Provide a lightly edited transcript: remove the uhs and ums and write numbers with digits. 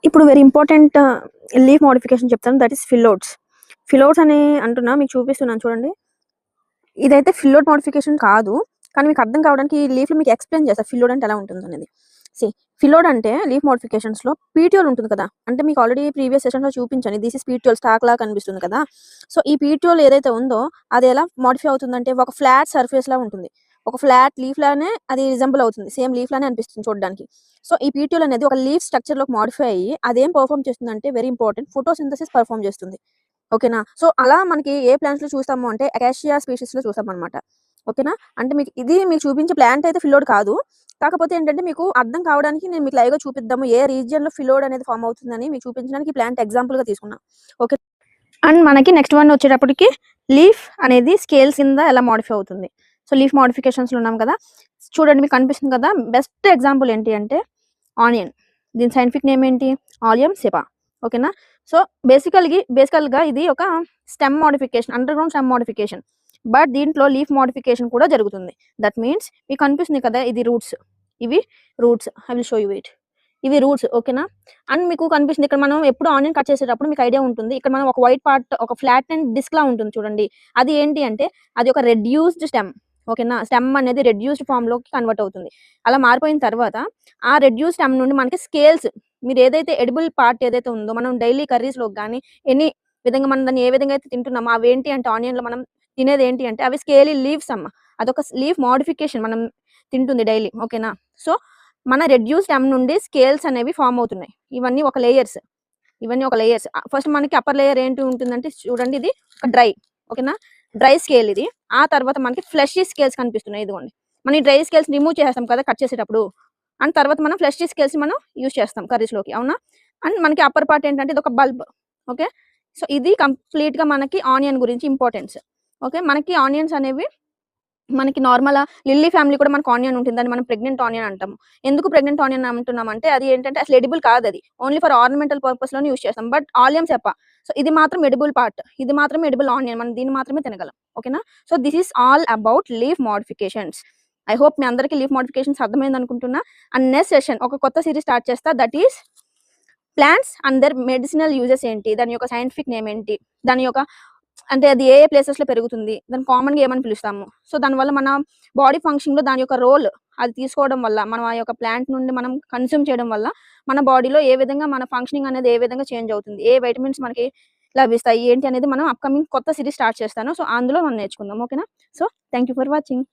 ఇప్పుడు very important leaf modification చెప్తాను. That is phyllodes. Phyllodes అని అంటున్నా, మీకు చూపిస్తున్నాను చూడండి. ఇదైతే ఫిల్లోడ్ మోడిఫికేషన్ కాదు, కానీ మీకు అర్థం కావడానికి ఈ లీఫ్లో మీకు ఎక్స్ప్లెయిన్ చేస్తాను ఫిల్లోడ్ అంటే ఎలా ఉంటుంది అనేది. ఫిల్లోడ్ అంటే లీఫ్ మోడిఫికేషన్స్లో పీటియోల్ ఉంటుంది కదా, అంటే మీకు ఆల్రెడీ ప్రీవియస్ సెషన్లో చూపించాను. దిస్ ఇస్ పీటియోల్ స్టాక్ లా కనిపిస్తుంది కదా. సో ఈ పీటియోల్ ఏదైతే ఉందో అది ఎలా మోడిఫై అవుతుందంటే ఒక ఫ్లాట్ సర్ఫేస్ లా ఉంటుంది. ఒక ఫ్లాట్ లీఫ్ లానే అది రిజంబుల్ అవుతుంది, సేమ్ లీఫ్ లానే అనిపిస్తుంది చూడడానికి. సో ఈ పీటియోల్ అనేది ఒక లీఫ్ స్ట్రక్చర్ లోకి మోడిఫై అయ్యి అదేం పర్ఫామ్ చేస్తుందంటే వెరీ ఇంపార్టెంట్ ఫోటోసింథసిస్ పర్ఫామ్ చేస్తుంది. ఓకేనా. సో అలా మనకి ఏ ప్లాంట్స్ లో చూస్తాము అంటే అకాషియా స్పీషీస్ లో చూస్తాం అనమాట. ఓకేనా. అంటే మీకు చూపించే ప్లాంట్ అయితే ఫిల్లోడ్ కాదు, కాకపోతే ఏంటంటే మీకు అర్థం కావడానికి నేను మీకు లైవ్ గా చూపిద్దాము ఏ రీజియన్ లో ఫిల్లోడ్ అనేది ఫామ్ అవుతుందని మీకు చూపించడానికి ప్లాంట్ ఎగ్జాంపుల్ గా తీసుకున్నా. ఓకే. అండ్ మనకి నెక్స్ట్ వన్ వచ్చేటప్పటికి లీఫ్ అనేది స్కేల్స్ కింద ఎలా మోడిఫై అవుతుంది. సో లీఫ్ మోడిఫికేషన్స్ లో ఉన్నాం కదా, చూడండి మీకు కనిపిస్తుంది కదా. బెస్ట్ ఎగ్జాంపుల్ ఏంటి అంటే ఆనియన్. దీని సైంటిఫిక్ నేమ్ ఏంటి? ఆలియం సెపా. ఓకేనా. సో బేసికల్గా ఇది ఒక stem modification, under ground stem modification. But దీంట్లో లీఫ్ మోడిఫికేషన్ కూడా జరుగుతుంది. దట్ మీన్స్ మీకు కనిపిస్తుంది కదా, ఇది రూట్స్, ఇవి roots. I will show you it. ఇవి రూట్స్. ఓకేనా. అండ్ మీకు కనిపిస్తుంది ఇక్కడ మనం ఎప్పుడు ఆనియన్ కట్ చేసేటప్పుడు మీకు ఐడియా ఉంటుంది, ఇక్కడ మనం ఒక వైట్ పార్ట్, ఒక ఫ్లాట్ అండ్ డిస్క్ లా ఉంటుంది చూడండి. అది ఏంటి అంటే అది ఒక రెడ్యూస్డ్ స్టెమ్. ఓకేనా. స్టెమ్ అనేది రెడ్యూస్డ్ ఫామ్ లోకి కన్వర్ట్ అవుతుంది. అలా మారిపోయిన తర్వాత ఆ రెడ్యూస్ స్టెమ్ నుండి మనకి స్కేల్స్, మీరు ఏదైతే ఎడిబుల్ పార్ట్ ఏదైతే ఉందో మనం డైలీ కర్రీస్ లో కానీ ఎనీ విధంగా మనం దాన్ని ఏ విధంగా అయితే తింటున్నామో అవి ఏంటి అంటే ఆనియన్ లో మనం తినేది ఏంటి అంటే అవి స్కేలీ లీవ్స్ అమ్మ. అదొక లీఫ్ మోడిఫికేషన్ మనం తింటుంది డైలీ. ఓకేనా. సో మన రెడ్యూస్ స్టెమ్ నుండి స్కేల్స్ అనేవి ఫామ్ అవుతున్నాయి. ఇవన్నీ ఒక లేయర్స్. ఫస్ట్ మనకి అప్పర్ లేయర్ ఏంటి ఉంటుందంటే చూడండి, ఇది ఒక డ్రై. ఓకేనా. డ్రై స్కేల్ ఇది. ఆ తర్వాత మనకి ఫ్లెషీ స్కేల్స్ కనిపిస్తున్నాయి. ఇదిగోండి, మనం ఈ డ్రై స్కేల్స్ రిమూవ్ చేస్తాం కదా కట్ చేసేటప్పుడు. అండ్ తర్వాత మనం ఫ్లెషీ స్కేల్స్ మనం యూజ్ చేస్తాం కర్రీస్ లోకి. అవునా. అండ్ మనకి అప్పర్ పార్ట్ ఏంటంటే ఇది ఒక బల్బ్. ఓకే. సో ఇది కంప్లీట్ గా మనకి ఆనియన్ గురించి ఇంపార్టెన్స్. ఓకే. మనకి ఆనియన్స్ అనేవి మనకి నార్మల్ లిల్లీ ఫ్యామిలీ కూడా మనకు ఆనియన్ ఉంటుంది, దాన్ని మనం ప్రెగ్నెంట్ ఆనియన్ అంటాము. ఎందుకు ప్రెగ్నెంట్ ఆనియన్ అంటున్నాం అంటే అది ఏంటంటే అసలు ఎడిబుల్ కాదు, అది ఓన్లీ ఫర్ ఆర్నమెంటల్ పర్పస్ లోనే యూజ్ చేస్తాం. బట్ ఆలియం సెపా, సో ఇది మాత్రం ఎడిబుల్ పార్ట్, ఇది మాత్రం ఎడిబుల్ ఆనియన్, మనం దీన్ని మాత్రమే తినగలం. ఓకేనా. So this is all about leaf modifications. I hope మీ అందరికీ లీఫ్ మోడిఫికేషన్స్ అర్థమైంది అనుకుంటున్నా. అండ్ నెక్స్ట్ సెషన్ ఒక కొత్త సిరీస్ స్టార్ట్ చేస్తా, that is plants and their medicinal uses ఏంటి, దాని యొక్క సైంటిఫిక్ నేమ్ ఏంటి, దాని యొక్క అంటే అది ఏ ప్లేసెస్ లో పెరుగుతుంది, దాన్ని కామన్ గా ఏమని పిలుస్తాము. సో దానివల్ల మన బాడీ ఫంక్షన్ లో దాని యొక్క రోల్ అది తీసుకోవడం వల్ల, మనం ఆ యొక్క ప్లాంట్ నుండి మనం కన్స్యూమ్ చేయడం వల్ల మన బాడీలో ఏ విధంగా మన ఫంక్షనింగ్ అనేది ఏ విధంగా చేంజ్ అవుతుంది, ఏ వైటమిన్స్ మనకి లభిస్తాయి ఏంటి అనేది మనం అప్కమింగ్ కొత్త సిరీస్ స్టార్ట్ చేస్తాను. సో అందులో మనం నేర్చుకుందాం. ఓకేనా. So thank you for watching.